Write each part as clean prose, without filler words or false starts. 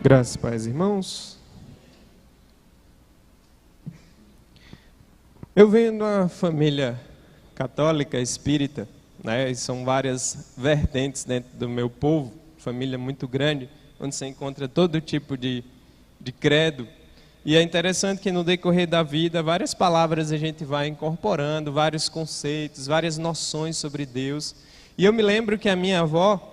Graças, pais e irmãos. Eu venho de uma família católica, espírita, né? E são várias vertentes dentro do meu povo, família muito grande, onde você encontra todo tipo de credo. E é interessante que no decorrer da vida, várias palavras a gente vai incorporando, vários conceitos, várias noções sobre Deus. E eu me lembro que a minha avó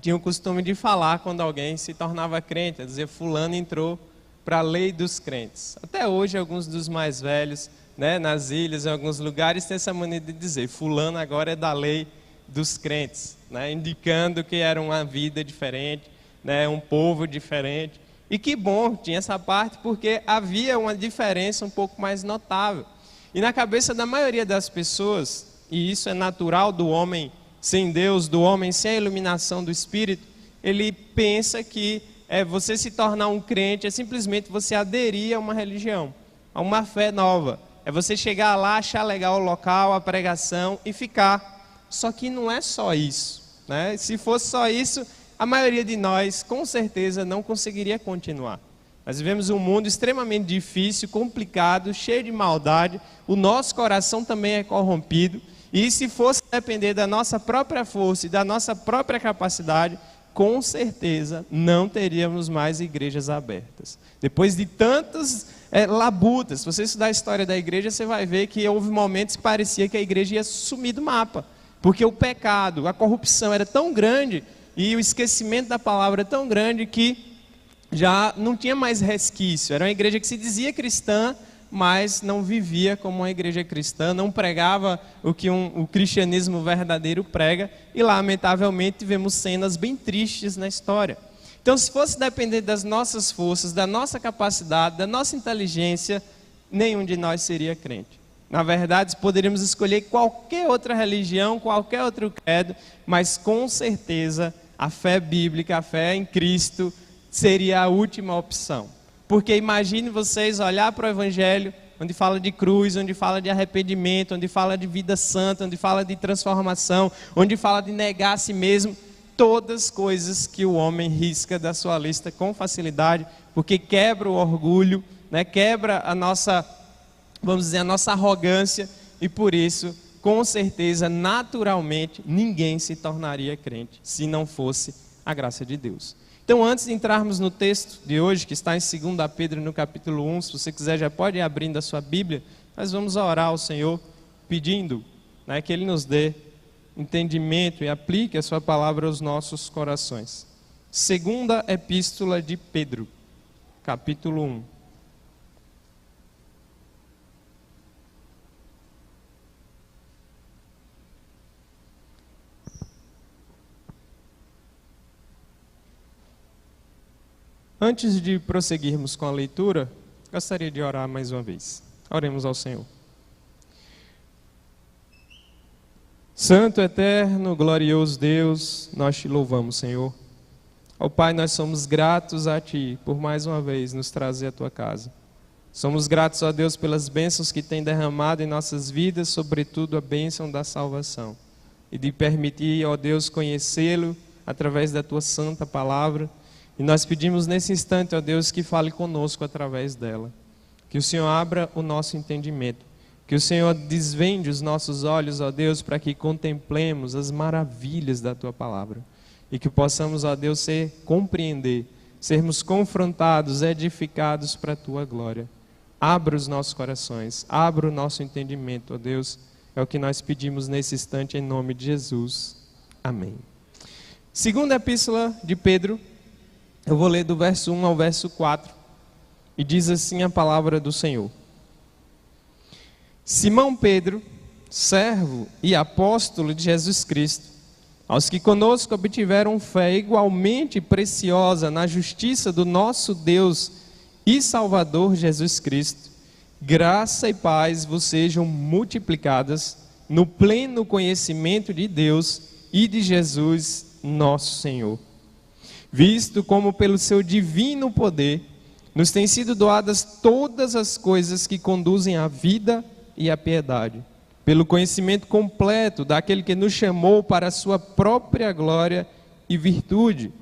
tinha o costume de falar quando alguém se tornava crente, a dizer, fulano entrou para a lei dos crentes. Até hoje, alguns dos mais velhos, né, nas ilhas, em alguns lugares, têm essa maneira de dizer, fulano agora é da lei dos crentes, né, indicando que era uma vida diferente, né, um povo diferente. E que bom, tinha essa parte, porque havia uma diferença um pouco mais notável. E na cabeça da maioria das pessoas, e isso é natural do homem sem Deus, do homem sem a iluminação do Espírito, ele pensa que você se tornar um crente é simplesmente você aderir a uma religião, a uma fé nova. É você chegar lá, achar legal o local, a pregação e ficar. Só que não é só isso, né? Se fosse só isso, a maioria de nós, com certeza, não conseguiria continuar. Nós vivemos um mundo extremamente difícil, complicado, cheio de maldade. O nosso coração também é corrompido. E se fosse depender da nossa própria força e da nossa própria capacidade, com certeza não teríamos mais igrejas abertas. Depois de tantas labutas, se você estudar a história da igreja, você vai ver que houve momentos que parecia que a igreja ia sumir do mapa. Porque o pecado, a corrupção era tão grande e o esquecimento da palavra era tão grande que já não tinha mais resquício. Era uma igreja que se dizia cristã, mas não vivia como uma igreja cristã, não pregava o que o cristianismo verdadeiro prega, e lamentavelmente tivemos cenas bem tristes na história. Então, se fosse depender das nossas forças, da nossa capacidade, da nossa inteligência, nenhum de nós seria crente. Na verdade, poderíamos escolher qualquer outra religião, qualquer outro credo, mas com certeza a fé bíblica, a fé em Cristo, seria a última opção. Porque imagine vocês olhar para o Evangelho, onde fala de cruz, onde fala de arrependimento, onde fala de vida santa, onde fala de transformação, onde fala de negar a si mesmo, todas coisas que o homem risca da sua lista com facilidade, porque quebra o orgulho, né, quebra a nossa, vamos dizer, a nossa arrogância, e por isso, com certeza, naturalmente, ninguém se tornaria crente, se não fosse a graça de Deus. Então, antes de entrarmos no texto de hoje, que está em 2 Pedro, no capítulo 1, se você quiser já pode ir abrindo a sua Bíblia, nós vamos orar ao Senhor, pedindo, né, que Ele nos dê entendimento e aplique a sua palavra aos nossos corações. 2ª Epístola de Pedro, capítulo 1. Antes de prosseguirmos com a leitura, gostaria de orar mais uma vez. Oremos ao Senhor. Santo, eterno, glorioso Deus, nós te louvamos, Senhor. Ó Pai, nós somos gratos a Ti por mais uma vez nos trazer à Tua casa. Somos gratos, ó Deus, pelas bênçãos que tem derramado em nossas vidas, sobretudo a bênção da salvação. E de permitir, ó Deus, conhecê-lo através da Tua santa palavra. E nós pedimos nesse instante, ó Deus, que fale conosco através dela. Que o Senhor abra o nosso entendimento. Que o Senhor desvende os nossos olhos, ó Deus, para que contemplemos as maravilhas da Tua palavra. E que possamos, ó Deus, compreender, sermos confrontados, edificados para a Tua glória. Abra os nossos corações, abra o nosso entendimento, ó Deus. É o que nós pedimos nesse instante, em nome de Jesus. Amém. 2ª Epístola de Pedro. Eu vou ler do verso 1 ao verso 4, e diz assim a palavra do Senhor. Simão Pedro, servo e apóstolo de Jesus Cristo, aos que conosco obtiveram fé igualmente preciosa na justiça do nosso Deus e Salvador Jesus Cristo, graça e paz vos sejam multiplicadas no pleno conhecimento de Deus e de Jesus, nosso Senhor. Visto como pelo seu divino poder nos têm sido doadas todas as coisas que conduzem à vida e à piedade, pelo conhecimento completo daquele que nos chamou para a sua própria glória e virtude,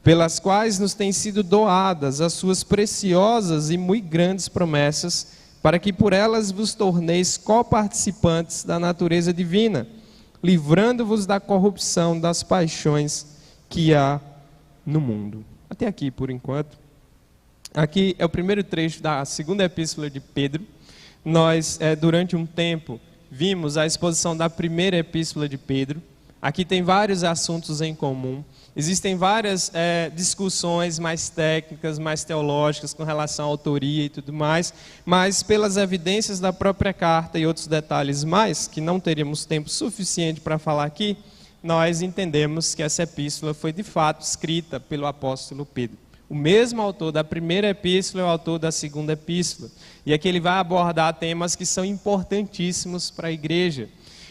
pelas quais nos têm sido doadas as suas preciosas e muito grandes promessas, para que por elas vos torneis coparticipantes da natureza divina, livrando-vos da corrupção das paixões que há no mundo. Até aqui, por enquanto. Aqui é o primeiro trecho da segunda epístola de Pedro. Nós, durante um tempo, vimos a exposição da primeira epístola de Pedro. Aqui tem vários assuntos em comum. Existem várias discussões mais técnicas, mais teológicas com relação à autoria e tudo mais, mas pelas evidências da própria carta e outros detalhes mais, que não teríamos tempo suficiente para falar aqui, nós entendemos que essa epístola foi de fato escrita pelo apóstolo Pedro. O mesmo autor da primeira epístola é o autor da segunda epístola. E aqui ele vai abordar temas que são importantíssimos para a igreja.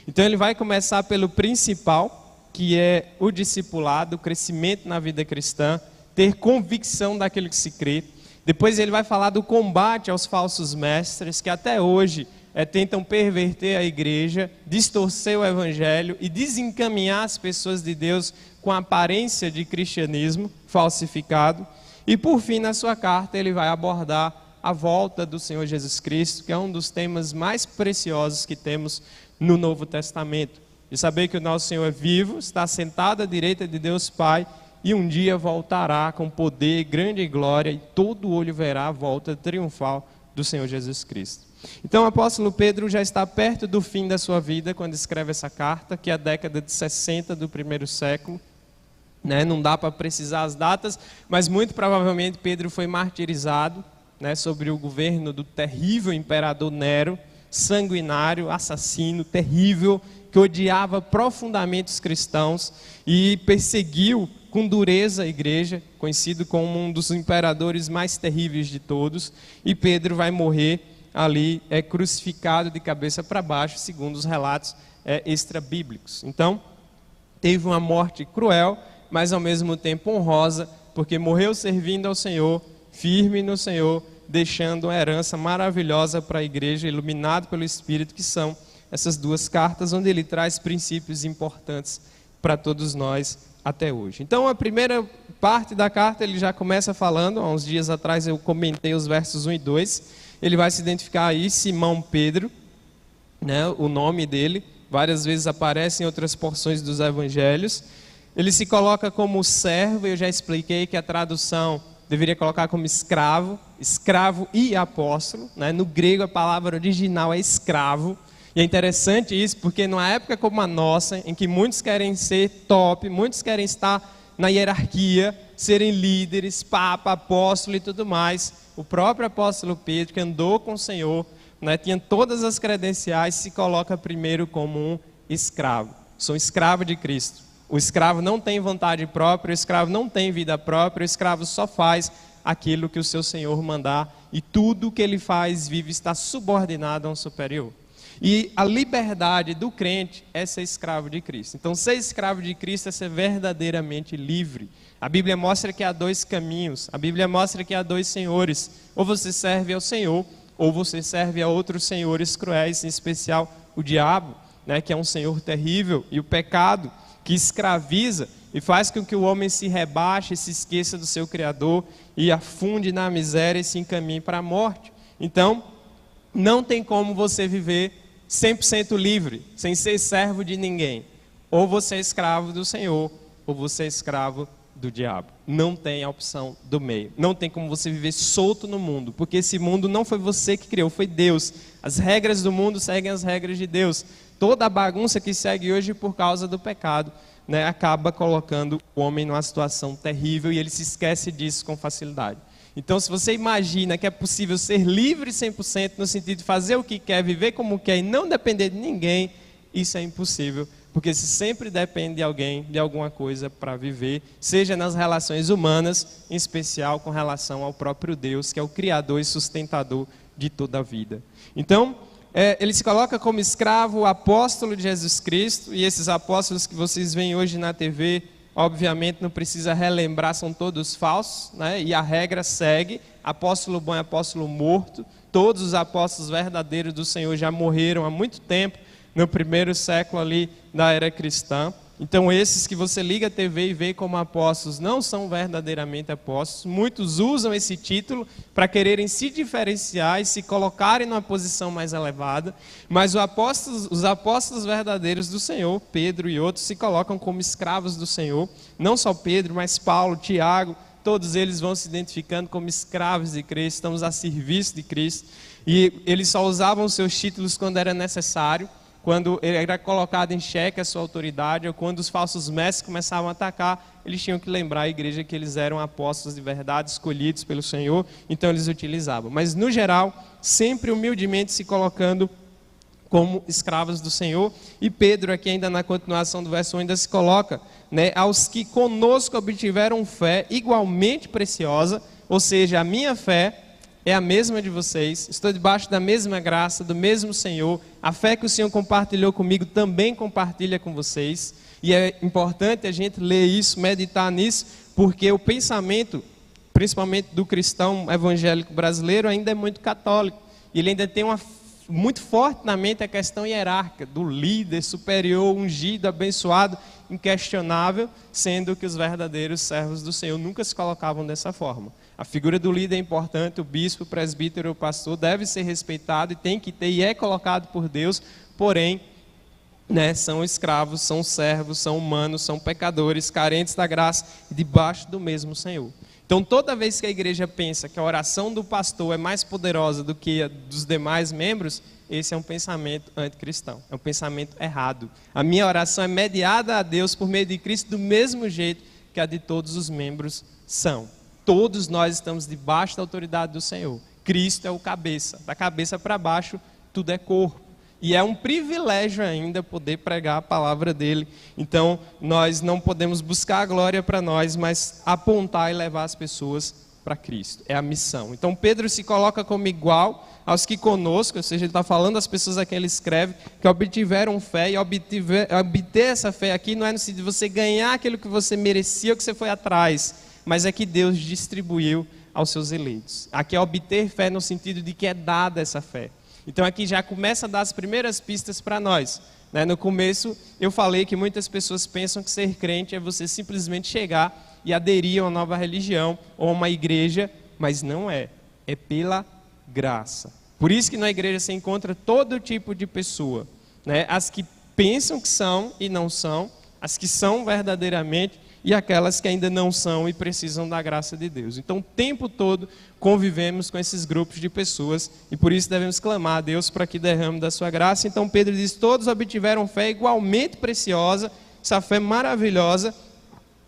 Então ele vai começar pelo principal, que é o discipulado, o crescimento na vida cristã, ter convicção daquilo que se crê. Depois ele vai falar do combate aos falsos mestres, que até hoje tentam perverter a igreja, distorcer o evangelho e desencaminhar as pessoas de Deus com a aparência de cristianismo falsificado. E por fim, na sua carta, ele vai abordar a volta do Senhor Jesus Cristo, que é um dos temas mais preciosos que temos no Novo Testamento. De saber que o nosso Senhor é vivo, está sentado à direita de Deus Pai, e um dia voltará com poder, grande glória, e todo olho verá a volta triunfal do Senhor Jesus Cristo. Então o apóstolo Pedro já está perto do fim da sua vida, quando escreve essa carta, que é a década de 60 do primeiro século. Não dá para precisar as datas, mas muito provavelmente Pedro foi martirizado, sobre o governo do terrível imperador Nero, sanguinário, assassino, terrível, que odiava profundamente os cristãos e perseguiu com dureza a igreja, conhecido como um dos imperadores mais terríveis de todos. E Pedro vai morrer ali, crucificado de cabeça para baixo, segundo os relatos extra-bíblicos. Então, teve uma morte cruel, mas ao mesmo tempo honrosa, porque morreu servindo ao Senhor, firme no Senhor, deixando uma herança maravilhosa para a igreja, iluminado pelo Espírito, que são essas duas cartas, onde ele traz princípios importantes para todos nós até hoje. Então, a primeira parte da carta, ele já começa falando, há uns dias atrás eu comentei os versos 1 e 2, ele vai se identificar aí, Simão Pedro, o nome dele, várias vezes aparece em outras porções dos evangelhos. Ele se coloca como servo, eu já expliquei que a tradução deveria colocar como escravo e apóstolo, No grego a palavra original é escravo. E é interessante isso, porque numa época como a nossa, em que muitos querem ser top, muitos querem estar na hierarquia, serem líderes, papa, apóstolo e tudo mais, o próprio apóstolo Pedro, que andou com o Senhor, tinha todas as credenciais, se coloca primeiro como um escravo. Sou escravo de Cristo. O escravo não tem vontade própria, o escravo não tem vida própria, o escravo só faz aquilo que o seu Senhor mandar, e tudo que ele faz, vive, está subordinado a um superior. E a liberdade do crente é ser escravo de Cristo. Então, ser escravo de Cristo é ser verdadeiramente livre. A Bíblia mostra que há dois caminhos, a Bíblia mostra que há dois senhores. Ou você serve ao Senhor, ou você serve a outros senhores cruéis, em especial o diabo, que é um senhor terrível, e o pecado, que escraviza e faz com que o homem se rebaixe, se esqueça do seu Criador e afunde na miséria e se encaminhe para a morte. Então, não tem como você viver 100% livre, sem ser servo de ninguém. Ou você é escravo do Senhor, ou você é escravo do diabo. Não tem a opção do meio. Não tem como você viver solto no mundo, porque esse mundo não foi você que criou, foi Deus. As regras do mundo seguem as regras de Deus. Toda a bagunça que segue hoje por causa do pecado, acaba colocando o homem numa situação terrível e ele se esquece disso com facilidade. Então, se você imagina que é possível ser livre 100%, no sentido de fazer o que quer, viver como quer e não depender de ninguém, isso é impossível, porque você sempre depende de alguém, de alguma coisa para viver, seja nas relações humanas, em especial com relação ao próprio Deus, que é o Criador e sustentador de toda a vida. Então, ele se coloca como escravo, apóstolo de Jesus Cristo, e esses apóstolos que vocês veem hoje na TV, obviamente não precisa relembrar, são todos falsos, e a regra segue, apóstolo bom é apóstolo morto. Todos os apóstolos verdadeiros do Senhor já morreram há muito tempo, no primeiro século ali da era cristã. Então esses que você liga a TV e vê como apóstolos não são verdadeiramente apóstolos. Muitos usam esse título para quererem se diferenciar e se colocarem numa posição mais elevada, mas os apóstolos verdadeiros do Senhor, Pedro e outros, se colocam como escravos do Senhor. Não só Pedro, mas Paulo, Tiago, todos eles vão se identificando como escravos de Cristo, estamos a serviço de Cristo. E eles só usavam seus títulos quando era necessário, quando era colocado em xeque a sua autoridade, ou quando os falsos mestres começavam a atacar, eles tinham que lembrar a igreja que eles eram apóstolos de verdade, escolhidos pelo Senhor, então eles utilizavam. Mas no geral, sempre humildemente se colocando como escravos do Senhor. E Pedro, aqui ainda na continuação do verso 1, ainda se coloca, né, aos que conosco obtiveram fé igualmente preciosa, ou seja, a minha fé é a mesma de vocês, estou debaixo da mesma graça, do mesmo Senhor, a fé que o Senhor compartilhou comigo também compartilha com vocês, e é importante a gente ler isso, meditar nisso, porque o pensamento, principalmente do cristão evangélico brasileiro, ainda é muito católico, e ele ainda tem muito forte na mente a questão hierárquica, do líder superior, ungido, abençoado, inquestionável, sendo que os verdadeiros servos do Senhor nunca se colocavam dessa forma. A figura do líder é importante, o bispo, o presbítero, o pastor deve ser respeitado e tem que ter, e é colocado por Deus, porém, né, são escravos, são servos, são humanos, são pecadores, carentes da graça, debaixo do mesmo Senhor. Então, toda vez que a igreja pensa que a oração do pastor é mais poderosa do que a dos demais membros, esse é um pensamento anticristão, é um pensamento errado. A minha oração é mediada a Deus por meio de Cristo do mesmo jeito que a de todos os membros são. Todos nós estamos debaixo da autoridade do Senhor. Cristo é o cabeça, da cabeça para baixo tudo é corpo. E é um privilégio ainda poder pregar a palavra dele. Então, nós não podemos buscar a glória para nós, mas apontar e levar as pessoas para Cristo. É a missão. Então, Pedro se coloca como igual aos que conosco, ou seja, ele está falando às pessoas a quem ele escreve, que obtiveram fé, e obter essa fé aqui não é no sentido de você ganhar aquilo que você merecia ou que você foi atrás, mas é que Deus distribuiu aos seus eleitos. Aqui é obter fé no sentido de que é dada essa fé. Então aqui já começa a dar as primeiras pistas para nós. Né? No começo eu falei que muitas pessoas pensam que ser crente é você simplesmente chegar e aderir a uma nova religião ou a uma igreja, mas não é. É pela graça. Por isso que na igreja você encontra todo tipo de pessoa. Né? As que pensam que são e não são, as que são verdadeiramente e aquelas que ainda não são e precisam da graça de Deus. Então, o tempo todo convivemos com esses grupos de pessoas e por isso devemos clamar a Deus para que derrame da sua graça. Então, Pedro diz, todos obtiveram fé igualmente preciosa, essa fé maravilhosa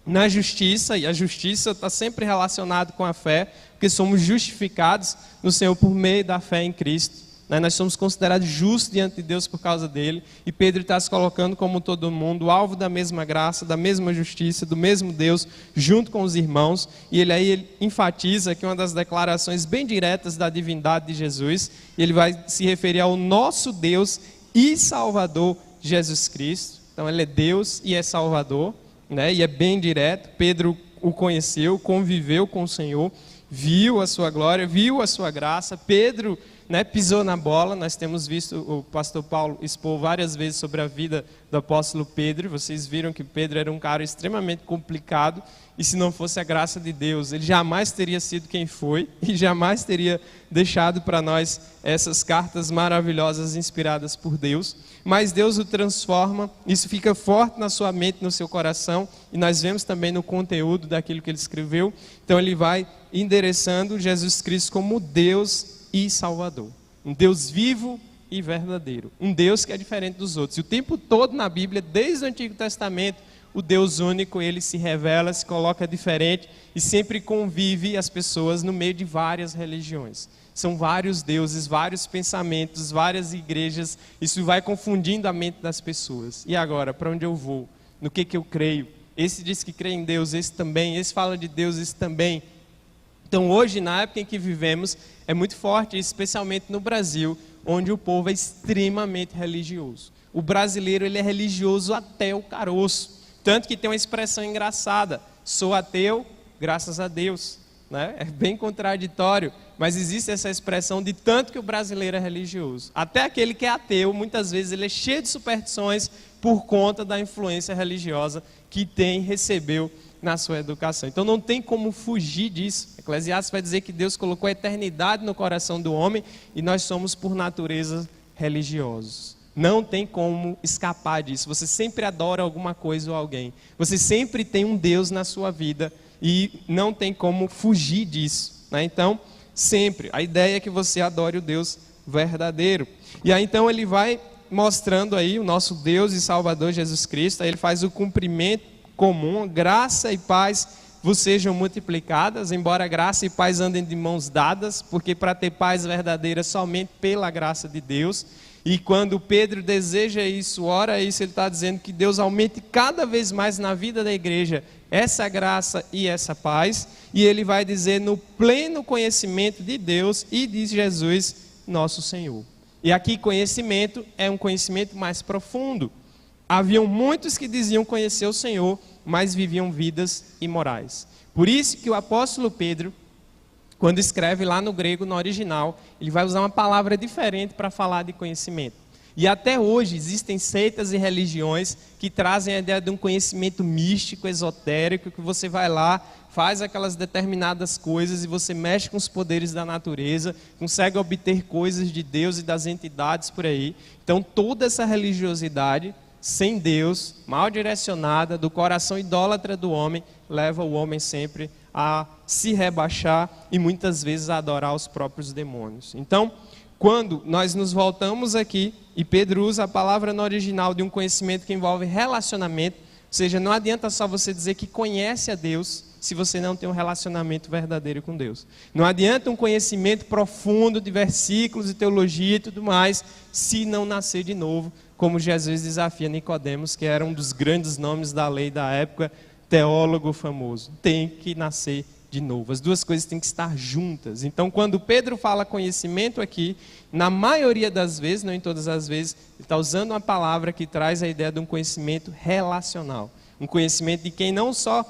na justiça, e a justiça está sempre relacionada com a fé, porque somos justificados no Senhor por meio da fé em Cristo. Nós somos considerados justos diante de Deus por causa dele. E Pedro está se colocando como todo mundo, alvo da mesma graça, da mesma justiça, do mesmo Deus, junto com os irmãos. E ele enfatiza que uma das declarações bem diretas da divindade de Jesus, ele vai se referir ao nosso Deus e Salvador Jesus Cristo. Então ele é Deus e é Salvador, né? E é bem direto. Pedro o conheceu, conviveu com o Senhor, viu a sua glória, viu a sua graça. Pedro, né, pisou na bola. Nós temos visto o pastor Paulo expor várias vezes sobre a vida do apóstolo Pedro. Vocês viram que Pedro era um cara extremamente complicado e se não fosse a graça de Deus, ele jamais teria sido quem foi e jamais teria deixado para nós essas cartas maravilhosas inspiradas por Deus. Mas Deus o transforma, isso fica forte na sua mente, no seu coração, e nós vemos também no conteúdo daquilo que ele escreveu. Então ele vai endereçando Jesus Cristo como Deus e Salvador, um Deus vivo e verdadeiro, um Deus que é diferente dos outros. E o tempo todo na Bíblia, desde o Antigo Testamento, o Deus único, ele se revela, se coloca diferente e sempre convive as pessoas no meio de várias religiões. São vários deuses, vários pensamentos, várias igrejas, isso vai confundindo a mente das pessoas. E agora, para onde eu vou? No que eu creio? Esse diz que crê em Deus, esse também, esse fala de Deus, esse também. Então hoje, na época em que vivemos, é muito forte, especialmente no Brasil, onde o povo é extremamente religioso. O brasileiro, ele é religioso até o caroço. Tanto que tem uma expressão engraçada, sou ateu, graças a Deus. né? É bem contraditório, mas existe essa expressão de tanto que o brasileiro é religioso. Até aquele que é ateu, muitas vezes ele é cheio de superstições por conta da influência religiosa que recebeu na sua educação. Então não tem como fugir disso. Eclesiastes vai dizer que Deus colocou a eternidade no coração do homem e nós somos por natureza religiosos. Não tem como escapar disso. Você sempre adora alguma coisa ou alguém. Você sempre tem um Deus na sua vida e não tem como fugir disso, né? Então, sempre. A ideia é que você adore o Deus verdadeiro. E aí então ele vai mostrando aí o nosso Deus e Salvador Jesus Cristo. Aí ele faz o cumprimento comum, graça e paz vos sejam multiplicadas, embora graça e paz andem de mãos dadas, porque para ter paz verdadeira somente pela graça de Deus. E quando Pedro deseja isso, ora isso, ele está dizendo que Deus aumente cada vez mais na vida da igreja essa graça e essa paz. E ele vai dizer no pleno conhecimento de Deus e de Jesus, nosso Senhor. E aqui conhecimento é um conhecimento mais profundo. Haviam muitos que diziam conhecer o Senhor, mas viviam vidas imorais. Por isso que o apóstolo Pedro, quando escreve lá no grego, no original, ele vai usar uma palavra diferente para falar de conhecimento. E até hoje existem seitas e religiões que trazem a ideia de um conhecimento místico, esotérico, que você vai lá, faz aquelas determinadas coisas e você mexe com os poderes da natureza, consegue obter coisas de Deus e das entidades por aí. Então toda essa religiosidade sem Deus, mal direcionada, do coração idólatra do homem, leva o homem sempre a se rebaixar e muitas vezes a adorar os próprios demônios. Então, quando nós nos voltamos aqui, e Pedro usa a palavra no original de um conhecimento que envolve relacionamento, ou seja, não adianta só você dizer que conhece a Deus, se você não tem um relacionamento verdadeiro com Deus. Não adianta um conhecimento profundo de versículos e teologia e tudo mais, se não nascer de novo, como Jesus desafia Nicodemos, que era um dos grandes nomes da lei da época, teólogo famoso. Tem que nascer de novo. As duas coisas têm que estar juntas. Então, quando Pedro fala conhecimento aqui, na maioria das vezes, não em todas as vezes, ele está usando uma palavra que traz a ideia de um conhecimento relacional. Um conhecimento de quem não só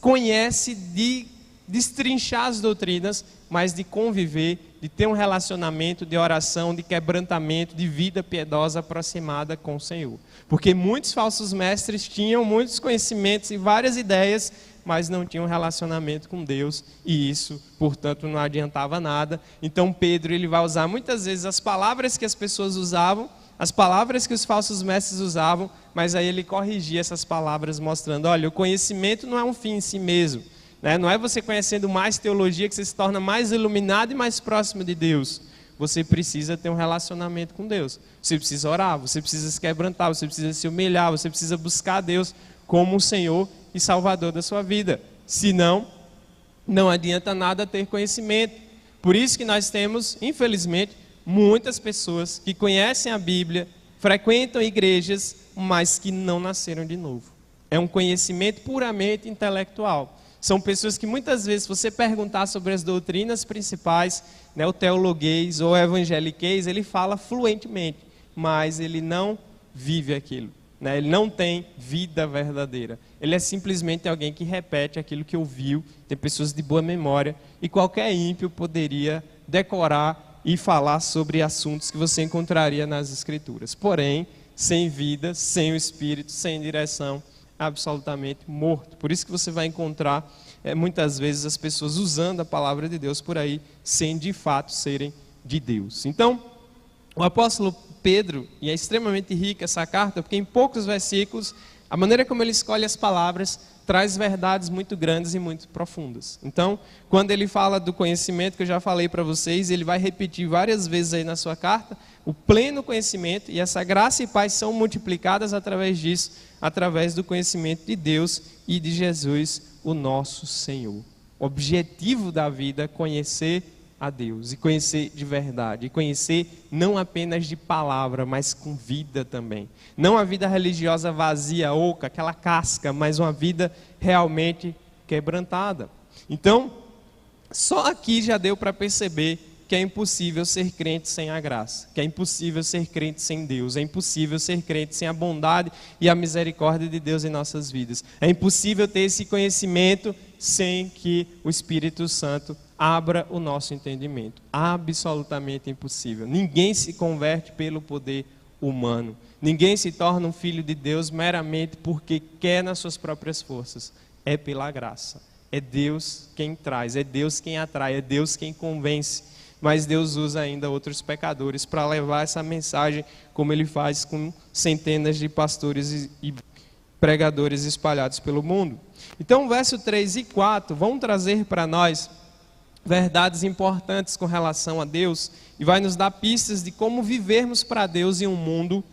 conhece de destrinchar as doutrinas, mas de conviver, de ter um relacionamento de oração, de quebrantamento, de vida piedosa aproximada com o Senhor. Porque muitos falsos mestres tinham muitos conhecimentos e várias ideias, mas não tinham relacionamento com Deus, e isso, portanto, não adiantava nada. Então Pedro ele vai usar muitas vezes as palavras que as pessoas usavam, as palavras que os falsos mestres usavam, mas aí ele corrigia essas palavras mostrando, olha, o conhecimento não é um fim em si mesmo, né? Não é você conhecendo mais teologia que você se torna mais iluminado e mais próximo de Deus. Você precisa ter um relacionamento com Deus. Você precisa orar, você precisa se quebrantar, você precisa se humilhar, você precisa buscar Deus como o Senhor e Salvador da sua vida. Senão, não adianta nada ter conhecimento. Por isso que nós temos, infelizmente, muitas pessoas que conhecem a Bíblia, frequentam igrejas, mas que não nasceram de novo. É um conhecimento puramente intelectual. São pessoas que muitas vezes, se você perguntar sobre as doutrinas principais, né, o teologuês ou o evangeliquez, ele fala fluentemente, mas ele não vive aquilo, né? Ele não tem vida verdadeira. Ele é simplesmente alguém que repete aquilo que ouviu. Tem pessoas de boa memória e qualquer ímpio poderia decorar e falar sobre assuntos que você encontraria nas Escrituras. Porém, sem vida, sem o Espírito, sem direção, absolutamente morto. Por isso que você vai encontrar muitas vezes as pessoas usando a palavra de Deus por aí, sem de fato serem de Deus. Então, o apóstolo Pedro, e é extremamente rica essa carta, porque em poucos versículos, a maneira como ele escolhe as palavras, traz verdades muito grandes e muito profundas. Então, quando ele fala do conhecimento, que eu já falei para vocês, ele vai repetir várias vezes aí na sua carta, o pleno conhecimento, e essa graça e paz são multiplicadas através disso, através do conhecimento de Deus e de Jesus, o nosso Senhor. O objetivo da vida é conhecer a Deus, e conhecer de verdade, e conhecer não apenas de palavra, mas com vida também. Não a vida religiosa vazia, oca, aquela casca, mas uma vida realmente quebrantada. Então, só aqui já deu para perceber que que é impossível ser crente sem a graça, que é impossível ser crente sem Deus, é impossível ser crente sem a bondade e a misericórdia de Deus em nossas vidas. É impossível ter esse conhecimento sem que o Espírito Santo abra o nosso entendimento. Absolutamente impossível. Ninguém se converte pelo poder humano. Ninguém se torna um filho de Deus meramente porque quer nas suas próprias forças. É pela graça. É Deus quem traz, é Deus quem atrai, é Deus quem convence. Mas Deus usa ainda outros pecadores para levar essa mensagem, como Ele faz com centenas de pastores e pregadores espalhados pelo mundo. Então, verso 3 e 4 vão trazer para nós verdades importantes com relação a Deus e vai nos dar pistas de como vivermos para Deus em um mundo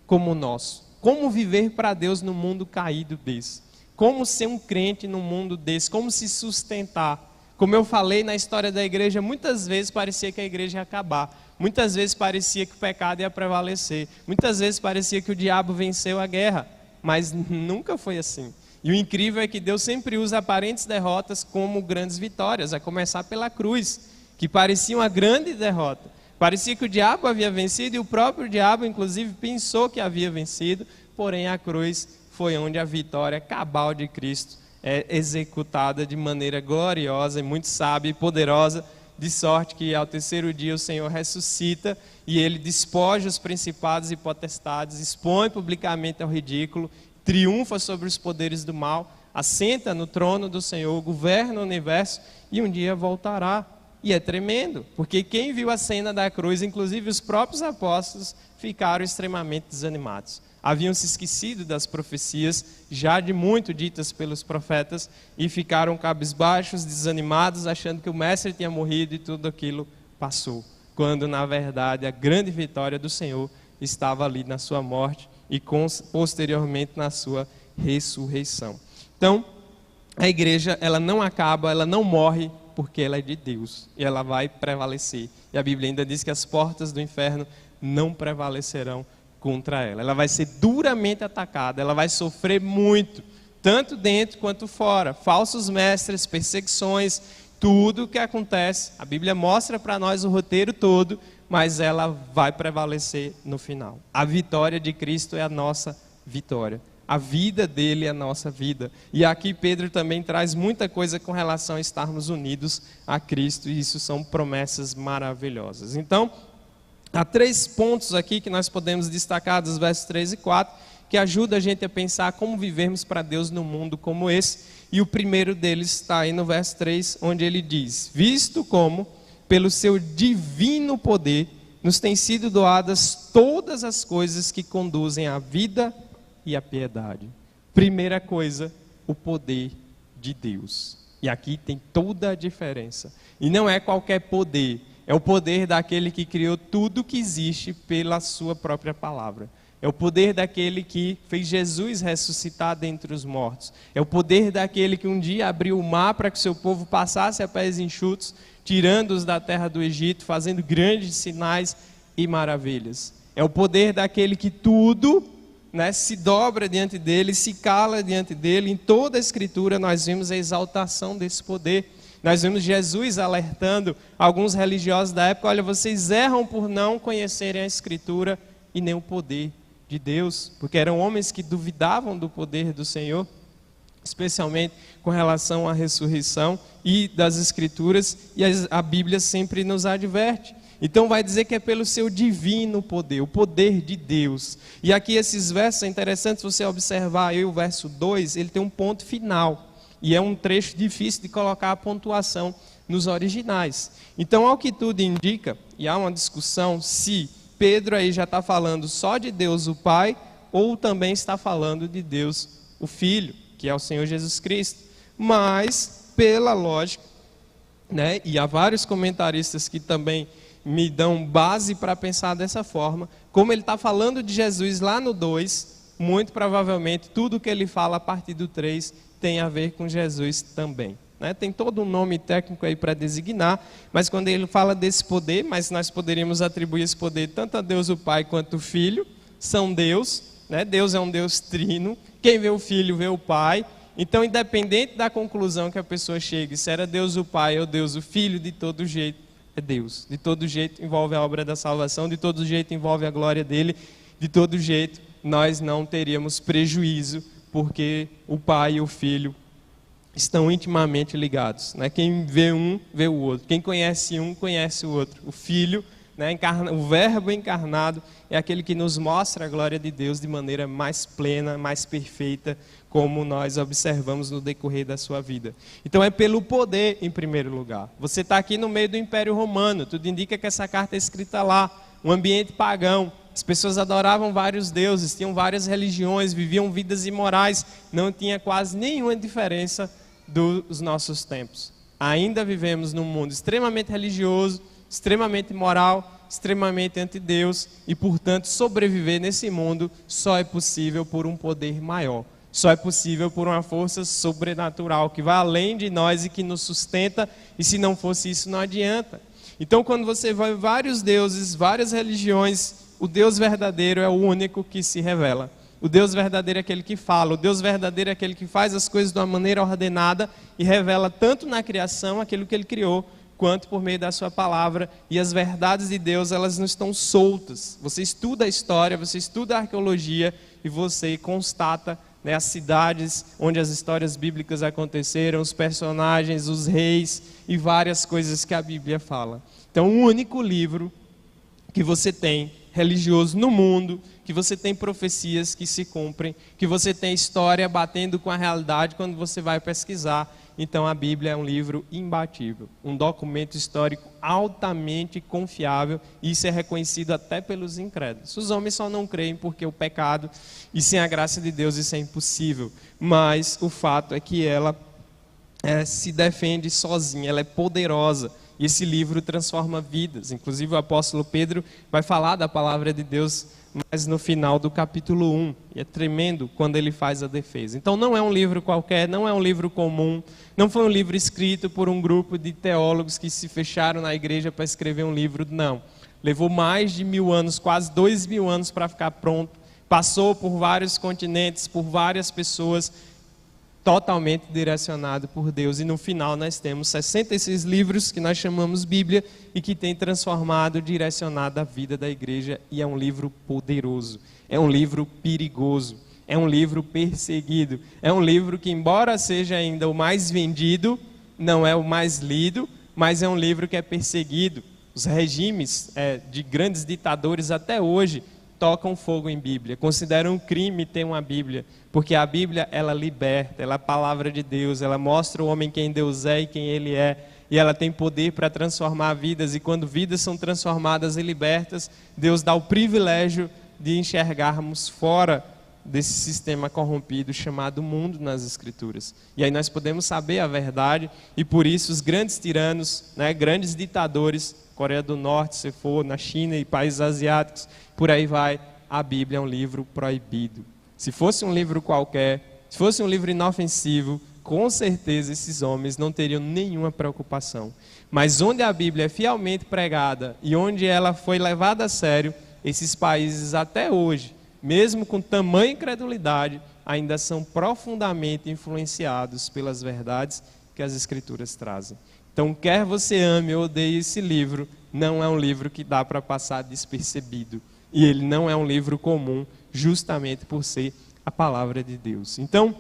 como o nosso. Como viver para Deus num mundo caído desse. Como ser um crente num mundo desse. Como se sustentar. Como eu falei na história da igreja, muitas vezes parecia que a igreja ia acabar. Muitas vezes parecia que o pecado ia prevalecer. Muitas vezes parecia que o diabo venceu a guerra. Mas nunca foi assim. E o incrível é que Deus sempre usa aparentes derrotas como grandes vitórias, a começar pela cruz, que parecia uma grande derrota. Parecia que o diabo havia vencido e o próprio diabo, inclusive, pensou que havia vencido, porém a cruz foi onde a vitória cabal de Cristo é executada de maneira gloriosa e muito sábia e poderosa, de sorte que ao terceiro dia o Senhor ressuscita e Ele despoja os principados e potestades, expõe publicamente ao ridículo, triunfa sobre os poderes do mal, assenta no trono do Senhor, governa o universo e um dia voltará. E é tremendo, porque quem viu a cena da cruz, inclusive os próprios apóstolos, ficaram extremamente desanimados. Haviam se esquecido das profecias, já de muito ditas pelos profetas, e ficaram cabisbaixos, desanimados, achando que o mestre tinha morrido e tudo aquilo passou. Quando, na verdade, a grande vitória do Senhor estava ali na sua morte e posteriormente na sua ressurreição. Então, a igreja, ela não acaba, ela não morre, porque ela é de Deus e ela vai prevalecer. E a Bíblia ainda diz que as portas do inferno não prevalecerão contra ela. Ela vai ser duramente atacada, ela vai sofrer muito, tanto dentro quanto fora. Falsos mestres, perseguições, tudo o que acontece. A Bíblia mostra para nós o roteiro todo, mas ela vai prevalecer no final. A vitória de Cristo é a nossa vitória. A vida dele é a nossa vida. E aqui Pedro também traz muita coisa com relação a estarmos unidos a Cristo, e isso são promessas maravilhosas. Então, há 3 pontos aqui que nós podemos destacar dos versos 3 e 4, que ajuda a gente a pensar como vivermos para Deus num mundo como esse. E o primeiro deles está aí no verso 3, onde ele diz: visto como, pelo seu divino poder, nos têm sido doadas todas as coisas que conduzem à vida e a piedade. Primeira coisa, o poder de Deus. E aqui tem toda a diferença. E não é qualquer poder, é o poder daquele que criou tudo que existe pela sua própria palavra. É o poder daquele que fez Jesus ressuscitar dentre os mortos. É o poder daquele que um dia abriu o mar para que seu povo passasse a pés enxutos, tirando-os da terra do Egito, fazendo grandes sinais e maravilhas. É o poder daquele que tudo, se dobra diante dele, se cala diante dele. Em toda a Escritura nós vemos a exaltação desse poder. Nós vemos Jesus alertando alguns religiosos da época: olha, vocês erram por não conhecerem a Escritura e nem o poder de Deus, porque eram homens que duvidavam do poder do Senhor, especialmente com relação à ressurreição e das Escrituras, e a Bíblia sempre nos adverte. Então vai dizer que é pelo seu divino poder, o poder de Deus. E aqui esses versos, é interessante você observar aí o verso 2, ele tem um ponto final. E é um trecho difícil de colocar a pontuação nos originais. Então, ao que tudo indica, e há uma discussão se Pedro aí já está falando só de Deus o Pai, ou também está falando de Deus o Filho, que é o Senhor Jesus Cristo. Mas, pela lógica, e há vários comentaristas que também me dão base para pensar dessa forma, como ele está falando de Jesus lá no 2, muito provavelmente tudo que ele fala a partir do 3 tem a ver com Jesus também. Tem todo um nome técnico aí para designar, mas quando ele fala desse poder, mas nós poderíamos atribuir esse poder tanto a Deus o Pai quanto o Filho, são Deus, Deus é um Deus trino, quem vê o Filho vê o Pai. Então, independente da conclusão que a pessoa chegue, se era Deus o Pai ou Deus o Filho, de todo jeito, é Deus. De todo jeito envolve a obra da salvação, de todo jeito envolve a glória dele, de todo jeito nós não teríamos prejuízo, porque o Pai e o Filho estão intimamente ligados, né? Quem vê um, vê o outro. Quem conhece um, conhece o outro. O Filho, né, o Verbo encarnado, é aquele que nos mostra a glória de Deus de maneira mais plena, mais perfeita, como nós observamos no decorrer da sua vida. Então é pelo poder em primeiro lugar. Você está aqui no meio do Império Romano, tudo indica que essa carta é escrita lá, um ambiente pagão. As pessoas adoravam vários deuses, tinham várias religiões, viviam vidas imorais, não tinha quase nenhuma diferença dos nossos tempos. Ainda vivemos num mundo extremamente religioso, extremamente imoral, extremamente anti-Deus, e portanto sobreviver nesse mundo só é possível por um poder maior. Só é possível por uma força sobrenatural que vai além de nós e que nos sustenta, e se não fosse isso não adianta. Então quando você vai vários deuses, várias religiões, o Deus verdadeiro é o único que se revela. O Deus verdadeiro é aquele que fala, o Deus verdadeiro é aquele que faz as coisas de uma maneira ordenada e revela tanto na criação aquilo que ele criou, quanto por meio da sua palavra. E as verdades de Deus, elas não estão soltas. Você estuda a história, você estuda a arqueologia e você constata, né, as cidades onde as histórias bíblicas aconteceram, os personagens, os reis e várias coisas que a Bíblia fala. Então, o único livro que você tem religioso no mundo, que você tem profecias que se cumprem, que você tem história batendo com a realidade quando você vai pesquisar. Então a Bíblia é um livro imbatível, um documento histórico altamente confiável, e isso é reconhecido até pelos incrédulos. Os homens só não creem porque o pecado, e sem a graça de Deus isso é impossível, mas o fato é que ela se defende sozinha, ela é poderosa. E esse livro transforma vidas. Inclusive o apóstolo Pedro vai falar da palavra de Deus mais no final do capítulo 1. E é tremendo quando ele faz a defesa. Então não é um livro qualquer, não é um livro comum. Não foi um livro escrito por um grupo de teólogos que se fecharam na igreja para escrever um livro, não. Levou mais de 1000 anos, quase 2000 anos para ficar pronto. Passou por vários continentes, por várias pessoas, totalmente direcionado por Deus, e no final nós temos 66 livros que nós chamamos Bíblia e que tem transformado, direcionado a vida da igreja, e é um livro poderoso, é um livro perigoso, é um livro perseguido, é um livro que, embora seja ainda o mais vendido, não é o mais lido, mas é um livro que é perseguido. Os regimes de grandes ditadores até hoje tocam fogo em Bíblia, consideram um crime ter uma Bíblia, porque a Bíblia, ela liberta, ela é a palavra de Deus, ela mostra o homem quem Deus é e quem ele é, e ela tem poder para transformar vidas, e quando vidas são transformadas e libertas, Deus dá o privilégio de enxergarmos fora desse sistema corrompido chamado mundo nas Escrituras. E aí nós podemos saber a verdade, e por isso os grandes tiranos, né, grandes ditadores, Coreia do Norte, se for na China e países asiáticos, por aí vai, a Bíblia é um livro proibido. Se fosse um livro qualquer, se fosse um livro inofensivo, com certeza esses homens não teriam nenhuma preocupação. Mas onde a Bíblia é fielmente pregada e onde ela foi levada a sério, esses países até hoje, mesmo com tamanha incredulidade, ainda são profundamente influenciados pelas verdades que as Escrituras trazem. Então, quer você ame ou odeie esse livro, não é um livro que dá para passar despercebido. E ele não é um livro comum, justamente por ser a palavra de Deus. Então,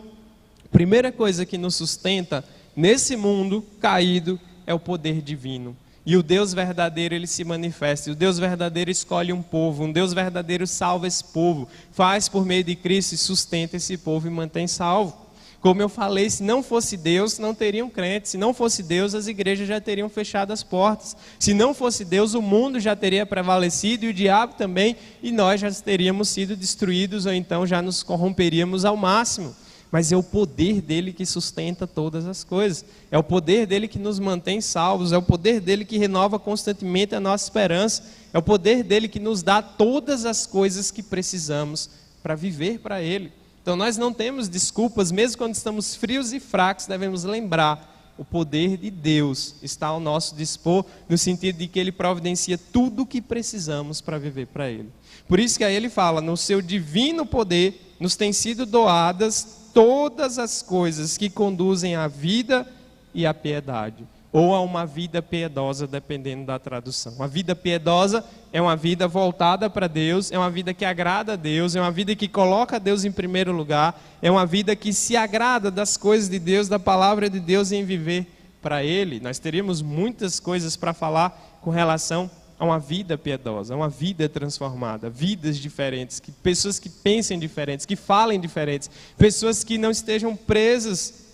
a primeira coisa que nos sustenta nesse mundo caído é o poder divino. E o Deus verdadeiro, ele se manifesta. E o Deus verdadeiro escolhe um povo. Um Deus verdadeiro salva esse povo. Faz por meio de Cristo e sustenta esse povo e mantém salvo. Como eu falei, se não fosse Deus, não teriam crentes. Se não fosse Deus, as igrejas já teriam fechado as portas. Se não fosse Deus, o mundo já teria prevalecido e o diabo também, e nós já teríamos sido destruídos, ou então já nos corromperíamos ao máximo. Mas é o poder dele que sustenta todas as coisas. É o poder dele que nos mantém salvos. É o poder dele que renova constantemente a nossa esperança. É o poder dele que nos dá todas as coisas que precisamos para viver para ele. Então nós não temos desculpas, mesmo quando estamos frios e fracos, devemos lembrar, o poder de Deus está ao nosso dispor, no sentido de que ele providencia tudo o que precisamos para viver para ele. Por isso que aí ele fala, no seu divino poder, nos têm sido doadas todas as coisas que conduzem à vida e à piedade. ou a uma vida piedosa, dependendo da tradução. Uma vida piedosa é uma vida voltada para Deus, é uma vida que agrada a Deus, é uma vida que coloca Deus em primeiro lugar, é uma vida que se agrada das coisas de Deus, da palavra de Deus em viver para Ele. Nós teríamos muitas coisas para falar com relação a uma vida piedosa, a uma vida transformada, vidas diferentes, pessoas que pensem diferentes, que falem diferentes, pessoas que não estejam presas,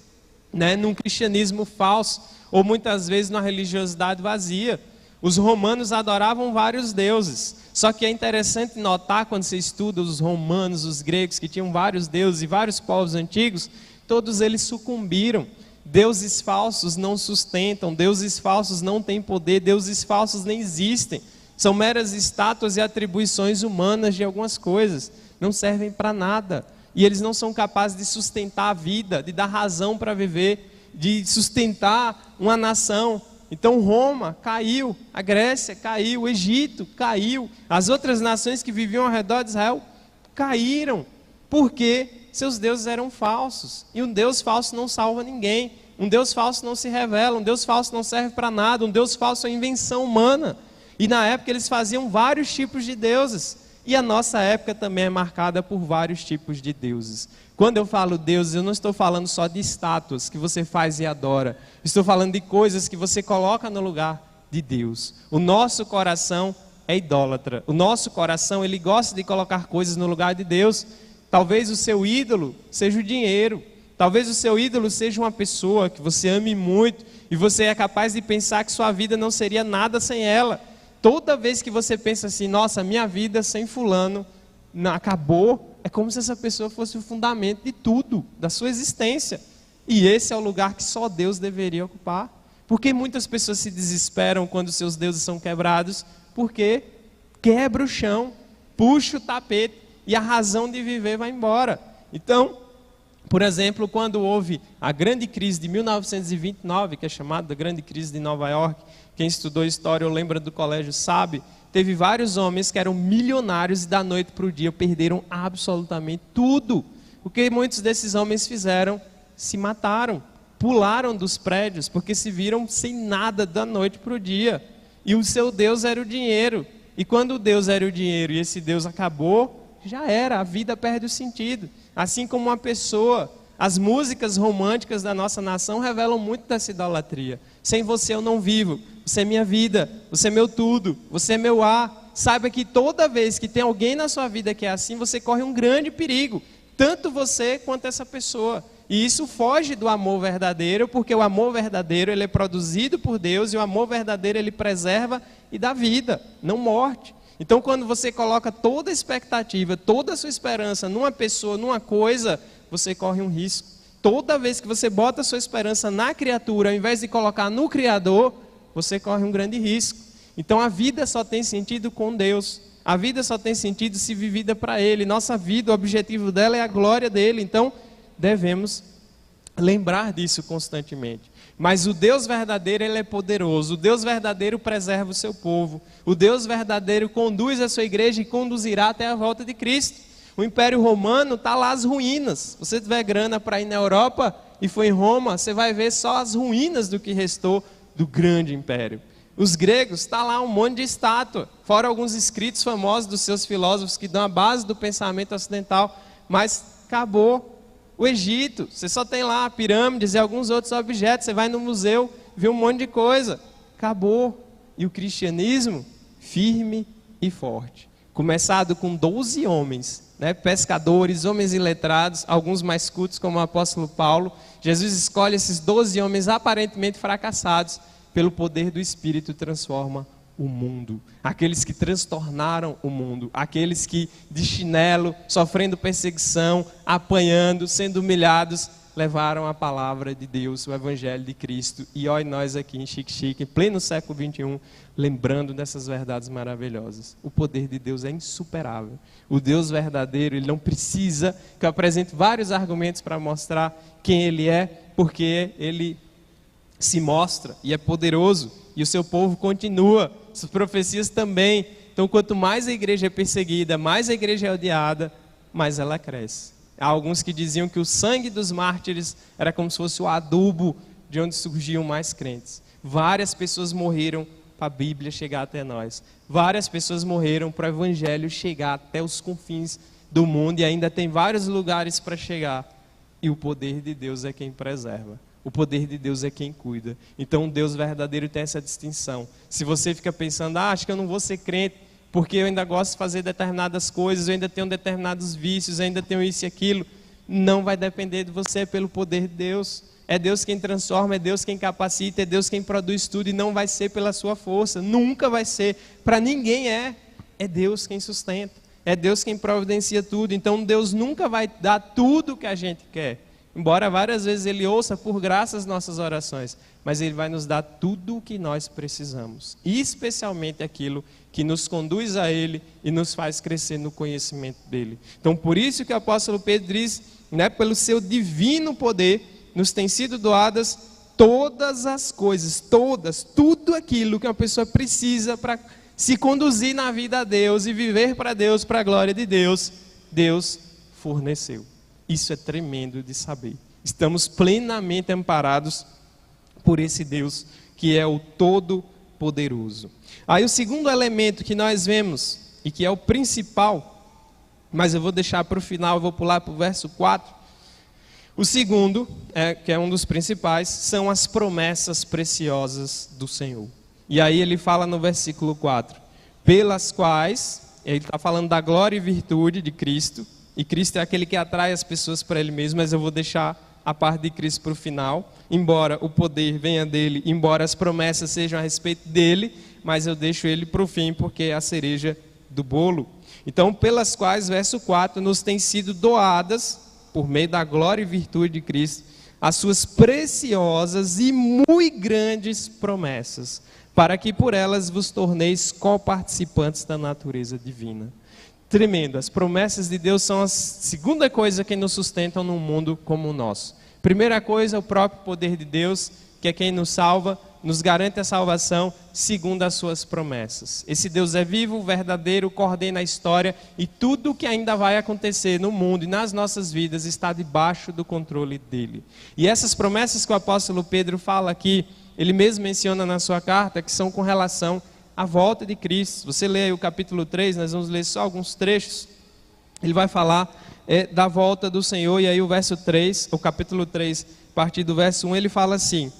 num cristianismo falso, ou muitas vezes numa religiosidade vazia. Os romanos adoravam vários deuses, só que é interessante notar quando você estuda os romanos, os gregos, que tinham vários deuses e vários povos antigos, todos eles sucumbiram. Deuses falsos não sustentam, deuses falsos não têm poder, deuses falsos nem existem. São meras estátuas e atribuições humanas de algumas coisas, não servem para nada. E eles não são capazes de sustentar a vida, de dar razão para viver, de sustentar uma nação. Então Roma caiu, a Grécia caiu, o Egito caiu, as outras nações que viviam ao redor de Israel caíram, porque seus deuses eram falsos. E um Deus falso não salva ninguém, um Deus falso não se revela, um Deus falso não serve para nada, um Deus falso é uma invenção humana. E na época eles faziam vários tipos de deuses. E a nossa época também é marcada por vários tipos de deuses. Quando eu falo deuses, eu não estou falando só de estátuas que você faz e adora. Estou falando de coisas que você coloca no lugar de Deus. O nosso coração é idólatra. O nosso coração, ele gosta de colocar coisas no lugar de Deus. Talvez o seu ídolo seja o dinheiro. Talvez o seu ídolo seja uma pessoa que você ame muito e você é capaz de pensar que sua vida não seria nada sem ela. Toda vez que você pensa assim, nossa, minha vida sem fulano acabou, é como se essa pessoa fosse o fundamento de tudo, da sua existência. E esse é o lugar que só Deus deveria ocupar. Porque muitas pessoas se desesperam quando seus deuses são quebrados, porque quebra o chão, puxa o tapete e a razão de viver vai embora. Então, por exemplo, quando houve a grande crise de 1929, que é chamada da grande crise de Nova York, quem estudou história ou lembra do colégio sabe, teve vários homens que eram milionários e da noite para o dia perderam absolutamente tudo. O que muitos desses homens fizeram? Se mataram, pularam dos prédios, porque se viram sem nada da noite para o dia. E o seu Deus era o dinheiro. E quando o Deus era o dinheiro e esse Deus acabou, já era, a vida perde o sentido. Assim como uma pessoa, as músicas românticas da nossa nação revelam muito dessa idolatria. Sem você eu não vivo, você é minha vida, você é meu tudo, você é meu ar. Saiba que toda vez que tem alguém na sua vida que é assim, você corre um grande perigo, tanto você quanto essa pessoa. E isso foge do amor verdadeiro, porque o amor verdadeiro ele é produzido por Deus e o amor verdadeiro ele preserva e dá vida, não morte. Então quando você coloca toda a expectativa, toda a sua esperança numa pessoa, numa coisa, você corre um risco. Toda vez que você bota a sua esperança na criatura, ao invés de colocar no Criador, você corre um grande risco. Então a vida só tem sentido com Deus. A vida só tem sentido se vivida para Ele. Nossa vida, o objetivo dela é a glória dEle. Então devemos lembrar disso constantemente. Mas o Deus verdadeiro, Ele é poderoso. O Deus verdadeiro preserva o seu povo. O Deus verdadeiro conduz a sua igreja e conduzirá até a volta de Cristo. O Império Romano está lá as ruínas. Se você tiver grana para ir na Europa e for em Roma, você vai ver só as ruínas do que restou do grande império. Os gregos, está lá um monte de estátua, fora alguns escritos famosos dos seus filósofos que dão a base do pensamento ocidental, mas acabou. O Egito, você só tem lá pirâmides e alguns outros objetos, você vai no museu, vê um monte de coisa, acabou. E o cristianismo, firme e forte, começado com 12 homens, pescadores, homens iletrados, alguns mais cultos como o apóstolo Paulo. Jesus escolhe esses 12 homens aparentemente fracassados, pelo poder do Espírito transforma o mundo. Aqueles que transtornaram o mundo, aqueles que de chinelo, sofrendo perseguição, apanhando, sendo humilhados, levaram a palavra de Deus, o Evangelho de Cristo. E olha nós aqui em Xique-Xique, em pleno século XXI, lembrando dessas verdades maravilhosas. O poder de Deus é insuperável. O Deus verdadeiro, Ele não precisa que eu apresente vários argumentos para mostrar quem Ele é, porque Ele se mostra e é poderoso. E o seu povo continua, suas profecias também. Então, quanto mais a igreja é perseguida, mais a igreja é odiada, mais ela cresce. Há alguns que diziam que o sangue dos mártires era como se fosse o adubo de onde surgiam mais crentes. Várias pessoas morreram para a Bíblia chegar até nós. Várias pessoas morreram para o Evangelho chegar até os confins do mundo e ainda tem vários lugares para chegar. E o poder de Deus é quem preserva. O poder de Deus é quem cuida. Então, o Deus verdadeiro tem essa distinção. Se você fica pensando, acho que eu não vou ser crente porque eu ainda gosto de fazer determinadas coisas, eu ainda tenho determinados vícios, eu ainda tenho isso e aquilo, não vai depender de você, é pelo poder de Deus. É Deus quem transforma, é Deus quem capacita, é Deus quem produz tudo e não vai ser pela sua força, nunca vai ser, para ninguém é Deus quem sustenta, é Deus quem providencia tudo. Então Deus nunca vai dar tudo o que a gente quer, embora várias vezes Ele ouça por graça as nossas orações, mas Ele vai nos dar tudo o que nós precisamos, e especialmente aquilo que nos conduz a Ele e nos faz crescer no conhecimento dEle. Então por isso que o apóstolo Pedro diz, pelo seu divino poder, nos tem sido doadas todas as coisas, tudo aquilo que uma pessoa precisa para se conduzir na vida a Deus e viver para Deus, para a glória de Deus, Deus forneceu. Isso é tremendo de saber. Estamos plenamente amparados por esse Deus que é o Todo-Poderoso. Aí o segundo elemento que nós vemos, e que é o principal, mas eu vou deixar para o final, eu vou pular para o verso 4, o segundo, que é um dos principais, são as promessas preciosas do Senhor. E aí ele fala no versículo 4, pelas quais, ele está falando da glória e virtude de Cristo, e Cristo é aquele que atrai as pessoas para Ele mesmo, mas eu vou deixar a parte de Cristo para o final, embora o poder venha dele, embora as promessas sejam a respeito dele, mas eu deixo ele para o fim, porque é a cereja do bolo. Então, pelas quais, verso 4, nos têm sido doadas, por meio da glória e virtude de Cristo, as suas preciosas e muito grandes promessas, para que por elas vos torneis coparticipantes da natureza divina. Tremendo, as promessas de Deus são a segunda coisa que nos sustentam num mundo como o nosso. Primeira coisa, o próprio poder de Deus, que é quem nos salva, nos garante a salvação segundo as suas promessas. Esse Deus é vivo, verdadeiro, coordena a história e tudo o que ainda vai acontecer no mundo e nas nossas vidas está debaixo do controle dele. E essas promessas que o apóstolo Pedro fala aqui, ele mesmo menciona na sua carta, que são com relação à volta de Cristo. Você lê aí o capítulo 3, nós vamos ler só alguns trechos. Ele vai falar da volta do Senhor, e aí o verso 3, o capítulo 3, a partir do verso 1, ele fala assim: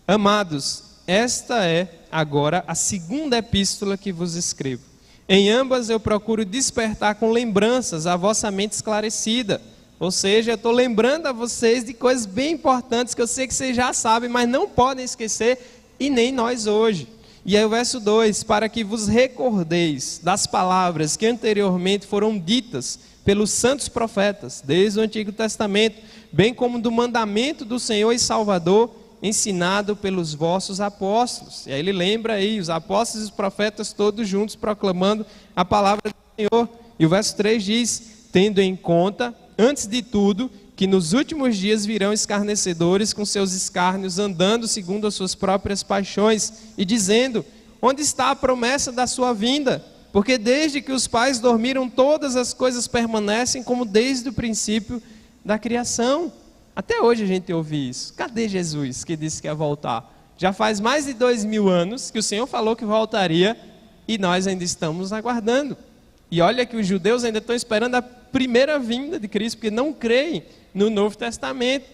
amados, esta é agora a segunda epístola que vos escrevo. Em ambas eu procuro despertar com lembranças a vossa mente esclarecida. Ou seja, eu estou lembrando a vocês de coisas bem importantes que eu sei que vocês já sabem, mas não podem esquecer, e nem nós hoje. E aí o verso 2, para que vos recordeis das palavras que anteriormente foram ditas pelos santos profetas, desde o Antigo Testamento, bem como do mandamento do Senhor e Salvador, ensinado pelos vossos apóstolos. E aí ele lembra aí, os apóstolos e os profetas todos juntos proclamando a palavra do Senhor. E o verso 3 diz, tendo em conta, antes de tudo, que nos últimos dias virão escarnecedores com seus escárnios, andando segundo as suas próprias paixões, e dizendo, onde está a promessa da sua vinda? Porque desde que os pais dormiram, todas as coisas permanecem como desde o princípio da criação. Até hoje a gente ouve isso. Cadê Jesus que disse que ia voltar? Já faz mais de 2000 anos que o Senhor falou que voltaria e nós ainda estamos aguardando. E olha que os judeus ainda estão esperando a primeira vinda de Cristo, porque não creem no Novo Testamento.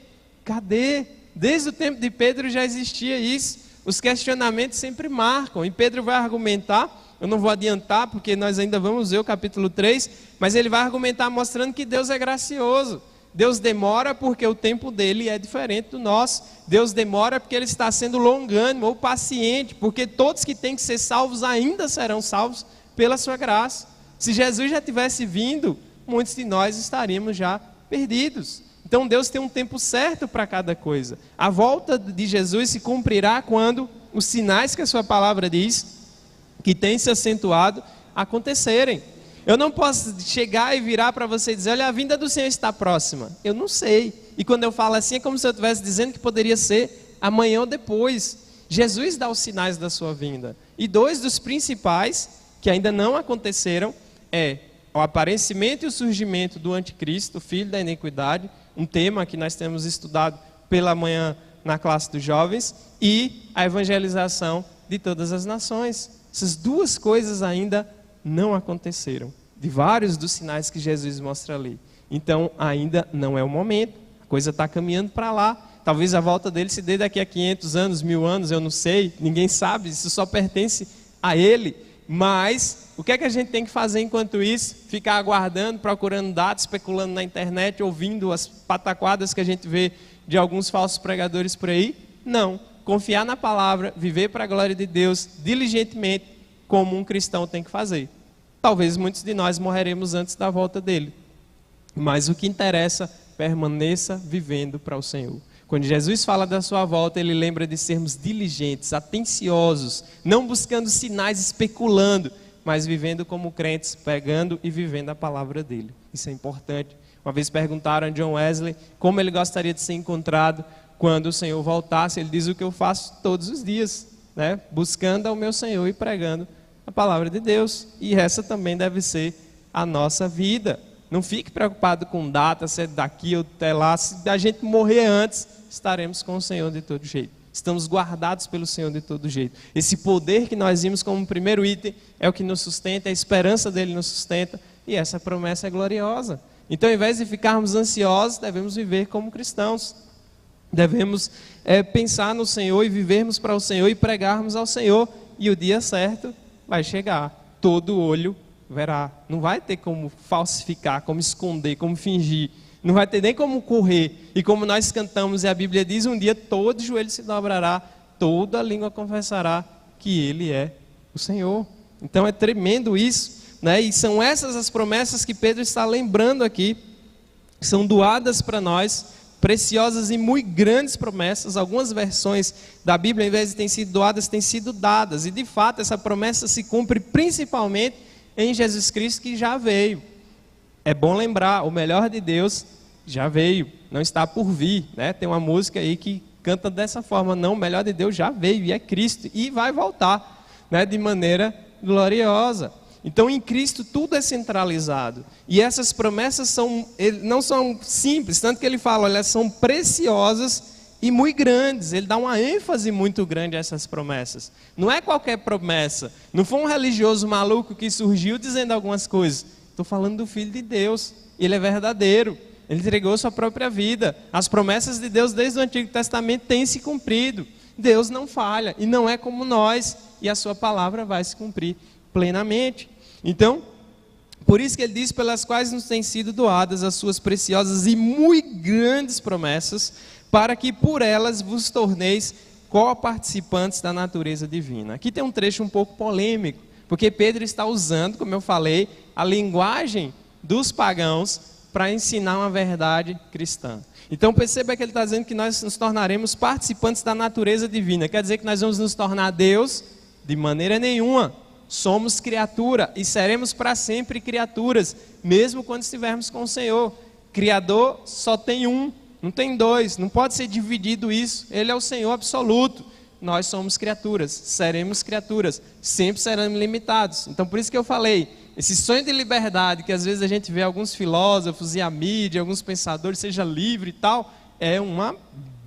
Cadê? Desde o tempo de Pedro já existia isso. Os questionamentos sempre marcam. E Pedro vai argumentar, eu não vou adiantar porque nós ainda vamos ver o capítulo 3, mas ele vai argumentar mostrando que Deus é gracioso. Deus demora porque o tempo dele é diferente do nosso. Deus demora porque ele está sendo longânimo ou paciente, porque todos que têm que ser salvos ainda serão salvos pela sua graça. Se Jesus já tivesse vindo, muitos de nós estaríamos já perdidos. Então Deus tem um tempo certo para cada coisa. A volta de Jesus se cumprirá quando os sinais que a sua palavra diz, que têm se acentuado, acontecerem. Eu não posso chegar e virar para você e dizer, olha, a vinda do Senhor está próxima. Eu não sei. E quando eu falo assim, é como se eu estivesse dizendo que poderia ser amanhã ou depois. Jesus dá os sinais da sua vinda. E dois dos principais, que ainda não aconteceram, é o aparecimento e o surgimento do anticristo, o filho da iniquidade, um tema que nós temos estudado pela manhã na classe dos jovens, e a evangelização de todas as nações. Essas duas coisas ainda não aconteceram, de vários dos sinais que Jesus mostra ali. Então, ainda não é o momento, a coisa está caminhando para lá. Talvez a volta dele se dê daqui a 500 anos, 1000 anos, eu não sei, ninguém sabe, isso só pertence a ele. Mas, o que é que a gente tem que fazer enquanto isso? Ficar aguardando, procurando dados, especulando na internet, ouvindo as pataquadas que a gente vê de alguns falsos pregadores por aí? Não. Confiar na palavra, viver para a glória de Deus, diligentemente, como um cristão tem que fazer. Talvez muitos de nós morreremos antes da volta dele. Mas o que interessa, permaneça vivendo para o Senhor. Quando Jesus fala da sua volta, ele lembra de sermos diligentes, atenciosos, não buscando sinais, especulando, mas vivendo como crentes, pregando e vivendo a palavra dele. Isso é importante. Uma vez perguntaram a John Wesley como ele gostaria de ser encontrado quando o Senhor voltasse. Ele diz: o que eu faço todos os dias, né? Buscando ao meu Senhor e pregando a palavra de Deus. E essa também deve ser a nossa vida. Não fique preocupado com data, se é daqui ou até lá. Se a gente morrer antes, estaremos com o Senhor de todo jeito. Estamos guardados pelo Senhor de todo jeito. Esse poder que nós vimos como primeiro item é o que nos sustenta, a esperança dele nos sustenta, e essa promessa é gloriosa. Então, ao invés de ficarmos ansiosos, devemos viver como cristãos. Devemos pensar no Senhor e vivermos para o Senhor e pregarmos ao Senhor. E o dia certo vai chegar. Todo olho verá. Não vai ter como falsificar, como esconder, como fingir. Não vai ter nem como correr. E como nós cantamos e a Bíblia diz, um dia todo joelho se dobrará, toda língua confessará que Ele é o Senhor. Então é tremendo isso, né? E são essas as promessas que Pedro está lembrando aqui. São doadas para nós, preciosas e muito grandes promessas. Algumas versões da Bíblia, ao invés de terem sido doadas, têm sido dadas. E de fato essa promessa se cumpre principalmente em Jesus Cristo, que já veio. É bom lembrar, o melhor de Deus já veio, não está por vir, né? Tem uma música aí que canta dessa forma: não, o melhor de Deus já veio e é Cristo e vai voltar, né? De maneira gloriosa. Então em Cristo tudo é centralizado e essas promessas não são simples, tanto que ele fala, olha, elas são preciosas e muito grandes. Ele dá uma ênfase muito grande a essas promessas. Não é qualquer promessa, não foi um religioso maluco que surgiu dizendo algumas coisas. Estou falando do Filho de Deus, ele é verdadeiro, ele entregou sua própria vida. As promessas de Deus desde o Antigo Testamento têm se cumprido. Deus não falha e não é como nós, e a sua palavra vai se cumprir plenamente. Então, por isso que ele diz, pelas quais nos têm sido doadas as suas preciosas e muito grandes promessas, para que por elas vos torneis co-participantes da natureza divina. Aqui tem um trecho um pouco polêmico, porque Pedro está usando, como eu falei, a linguagem dos pagãos para ensinar uma verdade cristã. Então perceba que ele está dizendo que nós nos tornaremos participantes da natureza divina. Quer dizer que nós vamos nos tornar Deus? De maneira nenhuma. Somos criatura e seremos para sempre criaturas, mesmo quando estivermos com o Senhor. Criador só tem um, não tem dois, não pode ser dividido isso. Ele é o Senhor absoluto. Nós somos criaturas, seremos criaturas, sempre seremos limitados. Então por isso que eu falei, esse sonho de liberdade que às vezes a gente vê alguns filósofos e a mídia, alguns pensadores, seja livre e tal, é uma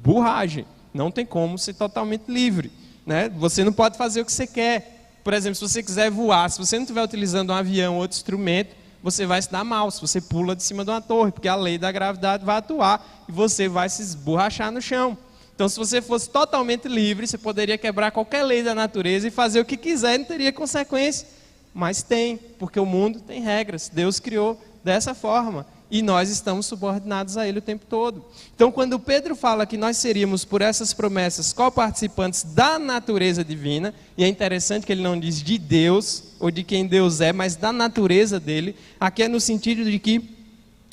burragem. Não tem como ser totalmente livre, né? Você não pode fazer o que você quer. Por exemplo, se você quiser voar, se você não estiver utilizando um avião ou outro instrumento, você vai se dar mal se você pula de cima de uma torre, porque a lei da gravidade vai atuar e você vai se esborrachar no chão. Então, se você fosse totalmente livre, você poderia quebrar qualquer lei da natureza e fazer o que quiser e não teria consequência. Mas tem, porque o mundo tem regras. Deus criou dessa forma e nós estamos subordinados a Ele o tempo todo. Então, quando Pedro fala que nós seríamos, por essas promessas, co-participantes da natureza divina, e é interessante que ele não diz de Deus ou de quem Deus é, mas da natureza dele, aqui é no sentido de que,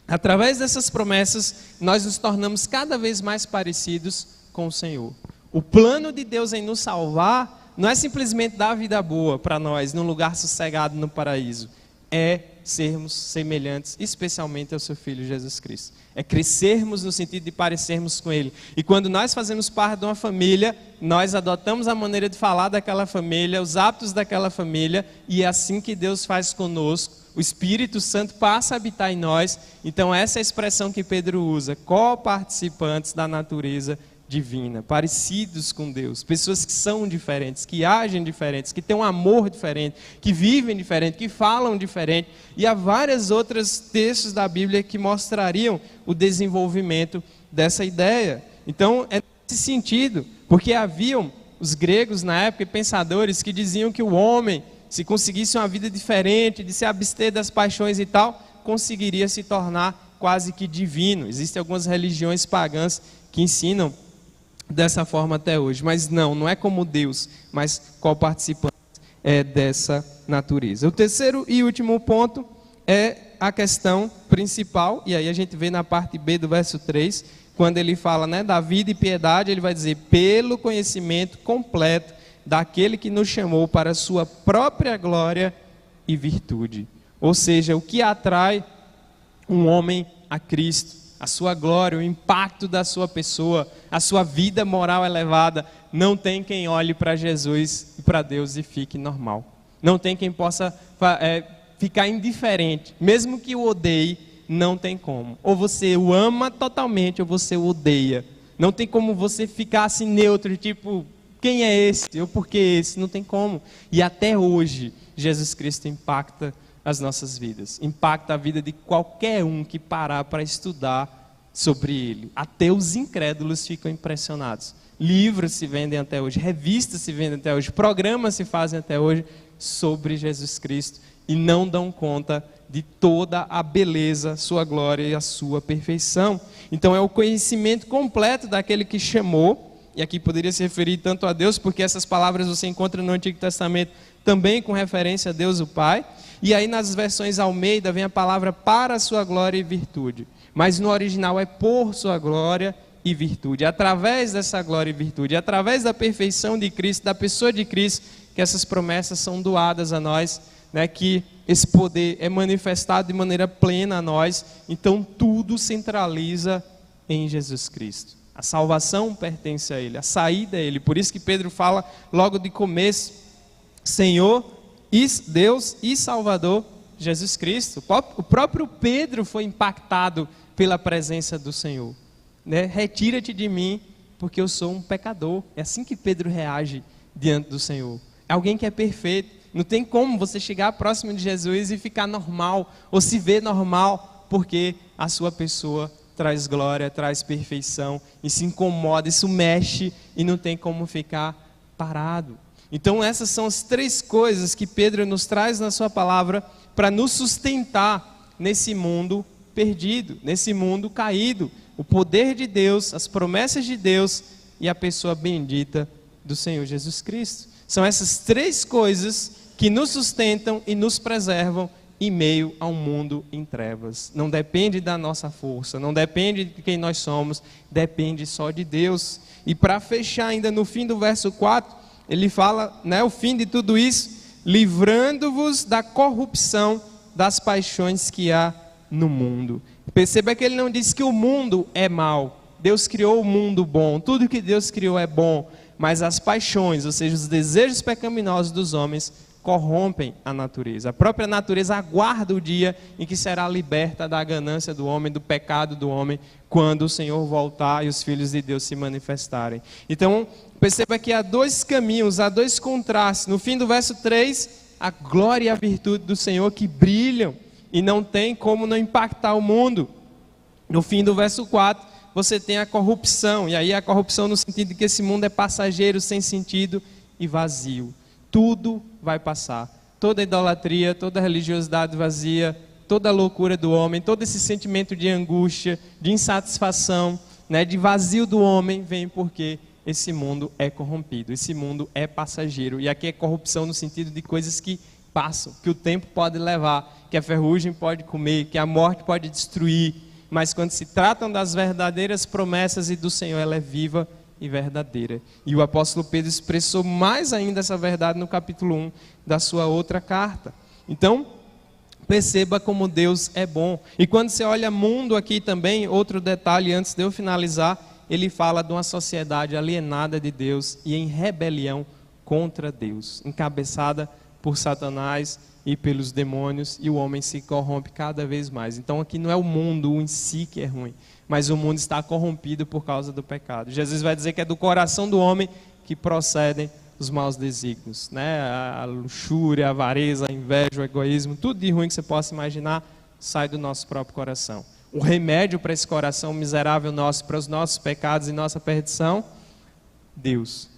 através dessas promessas, nós nos tornamos cada vez mais parecidos com o Senhor. O plano de Deus em nos salvar não é simplesmente dar a vida boa para nós, num lugar sossegado no paraíso. É sermos semelhantes, especialmente ao seu Filho Jesus Cristo. É crescermos no sentido de parecermos com Ele. E quando nós fazemos parte de uma família, nós adotamos a maneira de falar daquela família, os hábitos daquela família, e é assim que Deus faz conosco. O Espírito Santo passa a habitar em nós. Então essa é a expressão que Pedro usa, co-participantes da natureza divina, parecidos com Deus, pessoas que são diferentes, que agem diferentes, que têm um amor diferente, que vivem diferente, que falam diferente. E há vários outros textos da Bíblia que mostrariam o desenvolvimento dessa ideia. Então, é nesse sentido, porque haviam os gregos na época, pensadores que diziam que o homem, se conseguisse uma vida diferente, de se abster das paixões e tal, conseguiria se tornar quase que divino. Existem algumas religiões pagãs que ensinam dessa forma até hoje, mas não é como Deus, mas qual participante é dessa natureza. O terceiro e último ponto é a questão principal, e aí a gente vê na parte B do verso 3, quando ele fala, né, da vida e piedade, ele vai dizer, pelo conhecimento completo daquele que nos chamou para a sua própria glória e virtude. Ou seja, o que atrai um homem a Cristo, a sua glória, o impacto da sua pessoa, a sua vida moral elevada. Não tem quem olhe para Jesus e para Deus e fique normal. Não tem quem possa ficar indiferente, mesmo que o odeie, não tem como. Ou você o ama totalmente ou você o odeia. Não tem como você ficar assim neutro, tipo, quem é esse? Ou por que esse? Não tem como. E até hoje, Jesus Cristo impacta as nossas vidas, impacta a vida de qualquer um que parar para estudar sobre ele. Até os incrédulos ficam impressionados. Livros se vendem até hoje, revistas se vendem até hoje, programas se fazem até hoje sobre Jesus Cristo e não dão conta de toda a beleza, sua glória e a sua perfeição. Então é o conhecimento completo daquele que chamou, e aqui poderia se referir tanto a Deus, porque essas palavras você encontra no Antigo Testamento também com referência a Deus o Pai. E aí nas versões Almeida vem a palavra para a sua glória e virtude. Mas no original é por sua glória e virtude. Através dessa glória e virtude, através da perfeição de Cristo, da pessoa de Cristo, que essas promessas são doadas a nós, né, que esse poder é manifestado de maneira plena a nós. Então tudo centraliza em Jesus Cristo. A salvação pertence a Ele, a saída a Ele. Por isso que Pedro fala logo de começo, Senhor, Deus e Salvador Jesus Cristo. O próprio Pedro foi impactado pela presença do Senhor, né? Retira-te de mim, porque eu sou um pecador. É assim que Pedro reage diante do Senhor. É alguém que é perfeito. Não tem como você chegar próximo de Jesus e ficar normal, ou se ver normal, porque a sua pessoa traz glória, traz perfeição, e se incomoda, isso mexe, e não tem como ficar parado. Então essas são as três coisas que Pedro nos traz na sua palavra para nos sustentar nesse mundo perdido, nesse mundo caído. O poder de Deus, as promessas de Deus e a pessoa bendita do Senhor Jesus Cristo. São essas três coisas que nos sustentam e nos preservam em meio a um mundo em trevas. Não depende da nossa força, não depende de quem nós somos, depende só de Deus. E para fechar ainda no fim do verso 4, ele fala, né, o fim de tudo isso, livrando-vos da corrupção das paixões que há no mundo. Perceba que ele não diz que o mundo é mau. Deus criou o mundo bom, tudo que Deus criou é bom, mas as paixões, ou seja, os desejos pecaminosos dos homens, corrompem a natureza. A própria natureza aguarda o dia em que será liberta da ganância do homem, do pecado do homem, quando o Senhor voltar e os filhos de Deus se manifestarem. Então, perceba que há dois caminhos, há dois contrastes. No fim do verso 3, a glória e a virtude do Senhor que brilham e não tem como não impactar o mundo. No fim do verso 4, você tem a corrupção, e aí a corrupção no sentido de que esse mundo é passageiro, sem sentido e vazio. Tudo vai passar. Toda idolatria, toda religiosidade vazia, toda a loucura do homem, todo esse sentimento de angústia, de insatisfação, né, de vazio do homem, vem porque esse mundo é corrompido, esse mundo é passageiro. E aqui é corrupção no sentido de coisas que passam, que o tempo pode levar, que a ferrugem pode comer, que a morte pode destruir. Mas quando se tratam das verdadeiras promessas e do Senhor, ela é viva e verdadeira. E o apóstolo Pedro expressou mais ainda essa verdade no capítulo 1 da sua outra carta. Então, perceba como Deus é bom. E quando você olha mundo aqui também, outro detalhe antes de eu finalizar, ele fala de uma sociedade alienada de Deus e em rebelião contra Deus, encabeçada por Satanás e pelos demônios, e o homem se corrompe cada vez mais. Então aqui não é o mundo em si que é ruim, mas o mundo está corrompido por causa do pecado. Jesus vai dizer que é do coração do homem que procedem os maus desígnios, né? A luxúria, a avareza, a inveja, o egoísmo, tudo de ruim que você possa imaginar sai do nosso próprio coração. O remédio para esse coração miserável nosso, para os nossos pecados e nossa perdição, Deus,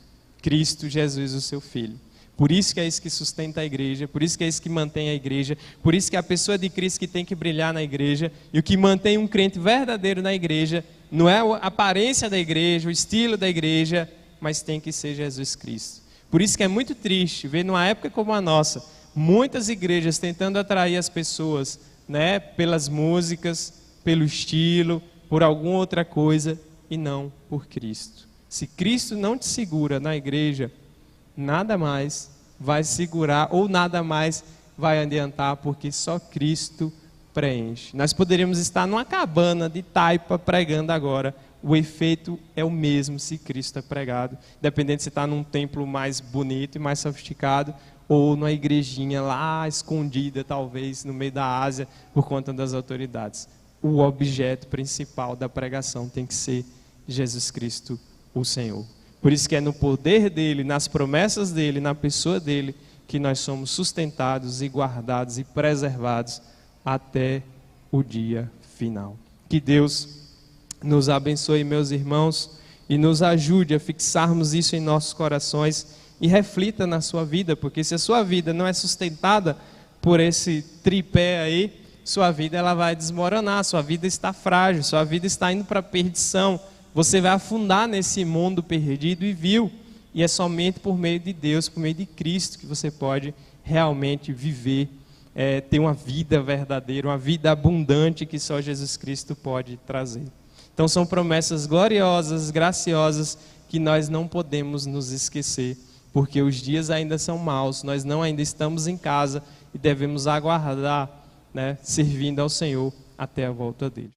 Cristo Jesus, o seu Filho. Por isso que é isso que sustenta a igreja, por isso que é isso que mantém a igreja, por isso que é a pessoa de Cristo que tem que brilhar na igreja, e o que mantém um crente verdadeiro na igreja não é a aparência da igreja, o estilo da igreja, mas tem que ser Jesus Cristo. Por isso que é muito triste ver numa época como a nossa, muitas igrejas tentando atrair as pessoas, né, pelas músicas, pelo estilo, por alguma outra coisa, e não por Cristo. Se Cristo não te segura na igreja, nada mais vai segurar ou nada mais vai adiantar, porque só Cristo preenche. Nós poderíamos estar numa cabana de taipa pregando agora, o efeito é o mesmo se Cristo é pregado, dependendo se está num templo mais bonito e mais sofisticado, ou numa igrejinha lá escondida, talvez, no meio da Ásia, por conta das autoridades. O objeto principal da pregação tem que ser Jesus Cristo, o Senhor. Por isso que é no poder dele, nas promessas dele, na pessoa dele, que nós somos sustentados e guardados e preservados até o dia final. Que Deus nos abençoe, meus irmãos, e nos ajude a fixarmos isso em nossos corações e reflita na sua vida, porque se a sua vida não é sustentada por esse tripé aí, sua vida ela vai desmoronar, sua vida está frágil, sua vida está indo para a perdição. Você vai afundar nesse mundo perdido e vil, e é somente por meio de Deus, por meio de Cristo, que você pode realmente viver, ter uma vida verdadeira, uma vida abundante que só Jesus Cristo pode trazer. Então são promessas gloriosas, graciosas, que nós não podemos nos esquecer, porque os dias ainda são maus, nós não ainda estamos em casa e devemos aguardar, né, servindo ao Senhor até a volta dele.